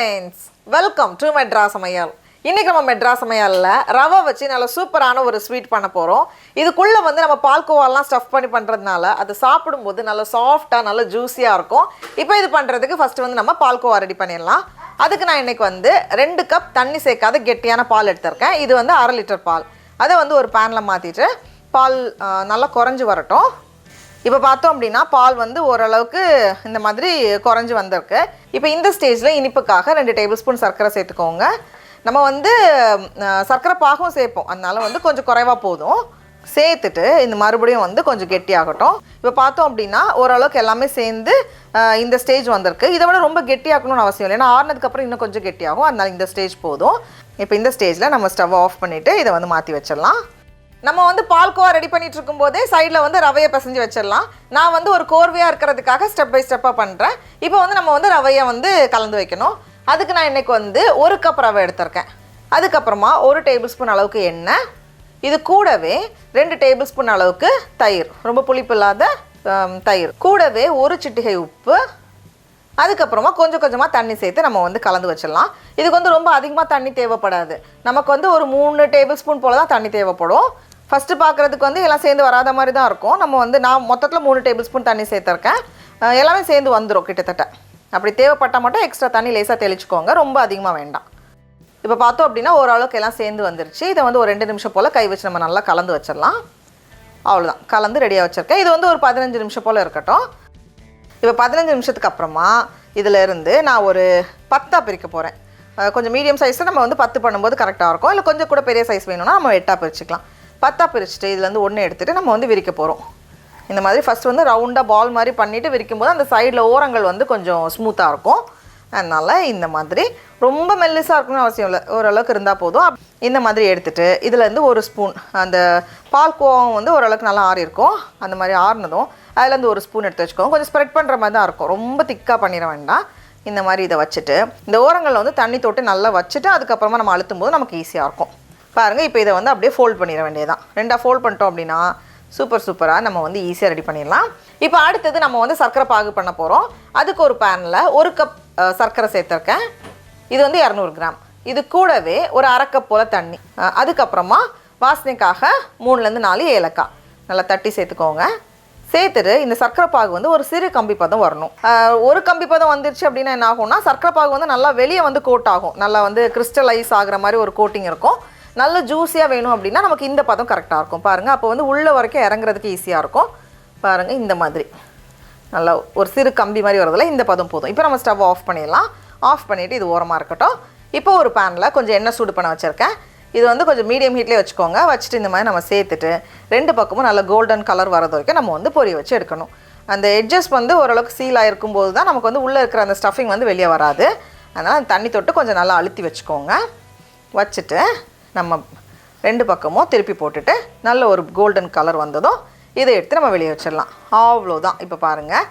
friends, welcome to Madras சமையல். இன்னைக்கு நம்ம மெட்ராஸ் சமையல்ல ரவை வச்சு நல்ல சூப்பரான ஒரு ஸ்வீட் பண்ண போறோம். இதுக்குள்ள வந்து நம்ம பால்கோவாலாம் ஸ்டஃப் பண்ணி பண்றதுனால அது சாப்பிடும்போது நல்ல சாஃப்ட்டா நல்ல ஜூஸியா இருக்கும். இப்போ இது பண்றதுக்கு ஃபர்ஸ்ட் வந்து நம்ம பால்கோவா ரெடி பண்ணிடலாம். அதுக்கு நான் இன்னைக்கு வந்து 2 கப் தண்ணி சேர்க்காத கெட்டியான பால் எடுத்துர்க்கேன். இது வந்து 1/2 லிட்டர் பால். அதை வந்து ஒரு பேன்ல மாத்திட்டு பால் நல்லா குறைஞ்சு வரட்டும். இப்போ பார்த்தோம் அப்படின்னா பால் வந்து ஓரளவுக்கு இந்த மாதிரி குறைஞ்சி வந்திருக்கு. இப்போ இந்த ஸ்டேஜில் இனிப்புக்காக 2 டேபிள் ஸ்பூன் சர்க்கரை சேர்த்துக்கோங்க. நம்ம வந்து சர்க்கரை பாகும் சேர்ப்போம், அதனால வந்து கொஞ்சம் குறைவாக போதும். சேர்த்துட்டு இந்த மறுபடியும் வந்து கொஞ்சம் கெட்டியாகட்டும். இப்போ பார்த்தோம் அப்படின்னா ஓரளவுக்கு எல்லாமே சேர்ந்து இந்த ஸ்டேஜ் வந்திருக்கு. இதை விட ரொம்ப கெட்டியாகணும்னு அவசியம் இல்லை, ஏன்னா ஆறுனதுக்கப்புறம் இன்னும் கொஞ்சம் கெட்டியாகும், அதனால இந்த ஸ்டேஜ் போதும். இப்போ இந்த ஸ்டேஜில் நம்ம ஸ்டவ் ஆஃப் பண்ணிவிட்டு இதை வந்து மாற்றி வச்சிடலாம். நம்ம வந்து பால்கோவா ரெடி பண்ணிட்டு இருக்கும்போதே சைடில் வந்து ரவையை பிசைஞ்சு வச்சிடலாம். நான் வந்து ஒரு கோர்வையாக இருக்கிறதுக்காக ஸ்டெப் பை ஸ்டெப்பாக பண்ணுறேன். இப்போ வந்து நம்ம வந்து ரவையை வந்து கலந்து வைக்கணும். அதுக்கு நான் இன்றைக்கி வந்து 1 கப் ரவை எடுத்திருக்கேன். அதுக்கப்புறமா 1 டேபிள் ஸ்பூன் அளவுக்கு எண்ணெய், இது கூடவே 2 டேபிள் ஸ்பூன் அளவுக்கு தயிர், ரொம்ப புளிப்பு இல்லாத தயிர், கூடவே 1 சிட்டிகை உப்பு, அதுக்கப்புறமா கொஞ்சம் கொஞ்சமாக தண்ணி சேர்த்து நம்ம வந்து கலந்து வச்சிடலாம். இதுக்கு வந்து ரொம்ப அதிகமாக தண்ணி தேவைப்படாது, நமக்கு வந்து ஒரு 3 டேபிள் ஸ்பூன் போல் தான் தண்ணி தேவைப்படும். ஃபஸ்ட்டு பார்க்குறதுக்கு வந்து எல்லாம் சேர்ந்து வராத மாதிரி தான் இருக்கும். நம்ம வந்து நான் மொத்தத்தில் 3 டேபிள் ஸ்பூன் தண்ணி சேர்த்துருக்கேன். எல்லாமே சேர்ந்து வந்துடும் கிட்டத்தட்ட. அப்படி தேவைப்பட்டால் மட்டும் எக்ஸ்ட்ரா தண்ணி லேசாக தெளிச்சுக்கோங்க, ரொம்ப அதிகமாக வேண்டாம். இப்போ பார்த்தோம் அப்படின்னா ஓரளவுக்கு எல்லாம் சேர்ந்து வந்துருச்சு. இதை வந்து ஒரு 2 நிமிஷம் போல் கை வச்சு நம்ம நல்லா கலந்து வச்சிடலாம். அவ்வளோதான், கலந்து ரெடியாக வச்சுருக்கேன். இது வந்து ஒரு 15 நிமிஷம் போல் இருக்கட்டும். இப்போ 15 நிமிஷத்துக்கு அப்புறமா இதிலேருந்து நான் ஒரு 10ஆக பிரிக்க போகிறேன். கொஞ்சம் மீடியம் சைஸில் நம்ம வந்து 10 பண்ணும்போது கரெக்டாக இருக்கும். இல்லை கொஞ்சம் கூட பெரிய சைஸ் வேணும்னா நம்ம 8ஆக பிரிச்சுக்கலாம். 10ஆக பிரிச்சுட்டு இதுலேருந்து 1 எடுத்துகிட்டு நம்ம வந்து விரிக்க போகிறோம். இந்த மாதிரி ஃபஸ்ட் வந்து ரவுண்டாக பால் மாதிரி பண்ணிவிட்டு விரிக்கும் போது அந்த சைடில் ஓரங்கள் வந்து கொஞ்சம் ஸ்மூத்தாக இருக்கும். அதனால் இந்த மாதிரி ரொம்ப மெல்லிஸாக இருக்கணும்னு அவசியம் இல்லை, ஓரளவுக்கு இருந்தால் போதும். இந்த மாதிரி எடுத்துகிட்டு இதுலேருந்து 1 ஸ்பூன் அந்த பால் கோவம் வந்து ஓரளவுக்கு நல்லா ஆறி இருக்கும். அந்த மாதிரி ஆறினதும் அதுலேருந்து 1 ஸ்பூன் எடுத்து வச்சுக்கோங்க. கொஞ்சம் ஸ்ப்ரெட் பண்ணுற மாதிரி தான் இருக்கும், ரொம்ப திக்காக பண்ணிட வேண்டாம். இந்த மாதிரி இதை வச்சுட்டு இந்த ஓரங்களில் வந்து தண்ணி தொட்டு நல்லா வச்சுட்டு அதுக்கப்புறமா நம்ம அழுத்தும் போது நமக்கு ஈஸியாக இருக்கும். பாருங்கள், இப்போ இதை வந்து அப்படியே ஃபோல்ட் பண்ணிட வேண்டியதான். 2ஆக ஃபோல்ட் பண்ணிட்டோம் அப்படின்னா சூப்பராக நம்ம வந்து ஈஸியாக ரெடி பண்ணிடலாம். இப்போ அடுத்தது நம்ம வந்து சர்க்கரை பாகு பண்ண போகிறோம். அதுக்கு ஒரு பேனில் 1 கப் சர்க்கரை சேர்த்துருக்கேன். இது வந்து 200 கிராம். இது கூடவே ஒரு 1/2 கப் போல் தண்ணி, அதுக்கப்புறமா வாசனைக்காக 3லேருந்து 4 ஏலக்காய் நல்லா தட்டி சேர்த்துக்கோங்க. சேர்த்துட்டு இந்த சர்க்கரை பாகு வந்து ஒரு சிறு கம்பி பதம் வரணும். ஒரு கம்பி பதம் வந்துருச்சு அப்படின்னா என்ன ஆகும்னா சர்க்கரை பாகு வந்து நல்லா வெளியே வந்து கோட் ஆகும், நல்லா வந்து கிறிஸ்டலைஸ் ஆகிற மாதிரி ஒரு கோட்டிங் இருக்கும். நல்ல ஜூஸியாக வேணும் அப்படின்னா நமக்கு இந்த பதம் கரெக்டாக இருக்கும். பாருங்கள், அப்போ வந்து உள்ளே வரைக்கும் இறங்குறதுக்கு ஈஸியாக இருக்கும். பாருங்கள், இந்த மாதிரி நல்லா ஒரு சிறு கம்பி மாதிரி வரதில்ல, இந்த பதம் போதும். இப்போ நம்ம ஸ்டவ் ஆஃப் பண்ணிடலாம். ஆஃப் பண்ணிவிட்டு இது ஓரமாக இருக்கட்டும். இப்போ ஒரு பேனில் கொஞ்சம் எண்ணெய் சூடு பண்ண வச்சுருக்கேன். இது வந்து கொஞ்சம் மீடியம் ஹீட்லேயே வச்சுக்கோங்க. வச்சுட்டு இந்த மாதிரி நம்ம சேர்த்துட்டு 2 பக்கமும் நல்ல கோல்டன் கலர் வரது வரைக்கும் நம்ம வந்து பொரிய வச்சு எடுக்கணும். அந்த எட்ஜஸ் வந்து ஓரளவுக்கு சீல் ஆகிருக்கும் போது தான் நமக்கு வந்து உள்ளே இருக்கிற அந்த ஸ்டஃபிங் வந்து வெளியே வராது. அதனால் அந்த தண்ணி தொட்டு கொஞ்சம் நல்லா அழுத்தி வச்சுக்கோங்க. வச்சுட்டு நம்ம 2 பக்கமும் திருப்பி போட்டுட்டு நல்ல ஒரு கோல்டன் கலர் வந்ததும் இதை எடுத்து நம்ம வெளியே வச்சிடலாம். அவ்வளோதான். இப்போ பாருங்கள்,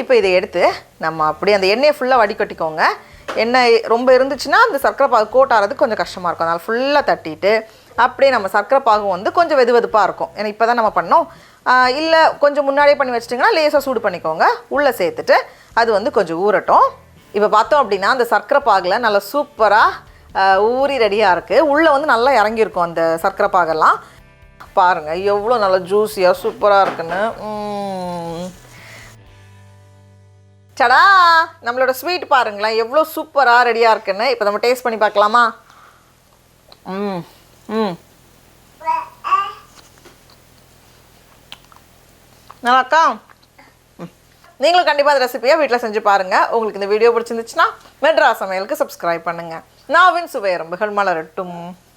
இப்போ இதை எடுத்து நம்ம அப்படியே அந்த எண்ணெயை ஃபுல்லாக வடிகட்டிக்கோங்க. எண்ணெய் ரொம்ப இருந்துச்சுன்னா அந்த சர்க்கரை பாகு கோட் ஆகிறதுக்கு கொஞ்சம் கஷ்டமாக இருக்கும். அதனால் ஃபுல்லாக தட்டிட்டு அப்படியே நம்ம சர்க்கரை பாகு வந்து கொஞ்சம் வெதுவெதுப்பாக இருக்கும், ஏன்னா இப்போ தான் நம்ம பண்ணோம். இல்லை கொஞ்சம் முன்னாடியே பண்ணி வச்சிட்டிங்கன்னா லேசாக சூடு பண்ணிக்கோங்க. உள்ளே சேர்த்துட்டு அது வந்து கொஞ்சம் ஊறட்டும். இப்போ பார்த்தோம் அப்படின்னா அந்த சர்க்கரை பாகில் நல்லா சூப்பராக ஊறி ரெடியாக இருக்குது. உள்ளே வந்து நல்லா இறங்கியிருக்கும் அந்த சர்க்கரை பாகெல்லாம். பாருங்கள் எவ்வளோ நல்லா ஜூஸியாக சூப்பராக இருக்குன்னு. சடா, நம்மளோட ஸ்வீட் பாருங்களேன் எவ்வளோ சூப்பராக ரெடியாக இருக்குன்னு. இப்போ நம்ம டேஸ்ட் பண்ணி பார்க்கலாமா? நல்லாக்கா? நீங்களும் கண்டிப்பாக அந்த ரெசிபியை வீட்டில் செஞ்சு பாருங்கள். உங்களுக்கு இந்த வீடியோ பிடிச்சிருந்துச்சுன்னா மெட்ராஸ் சமையலுக்கு சப்ஸ்கிரைப் பண்ணுங்கள். நாவின் சுவையரம்புகள் மலரட்டும்.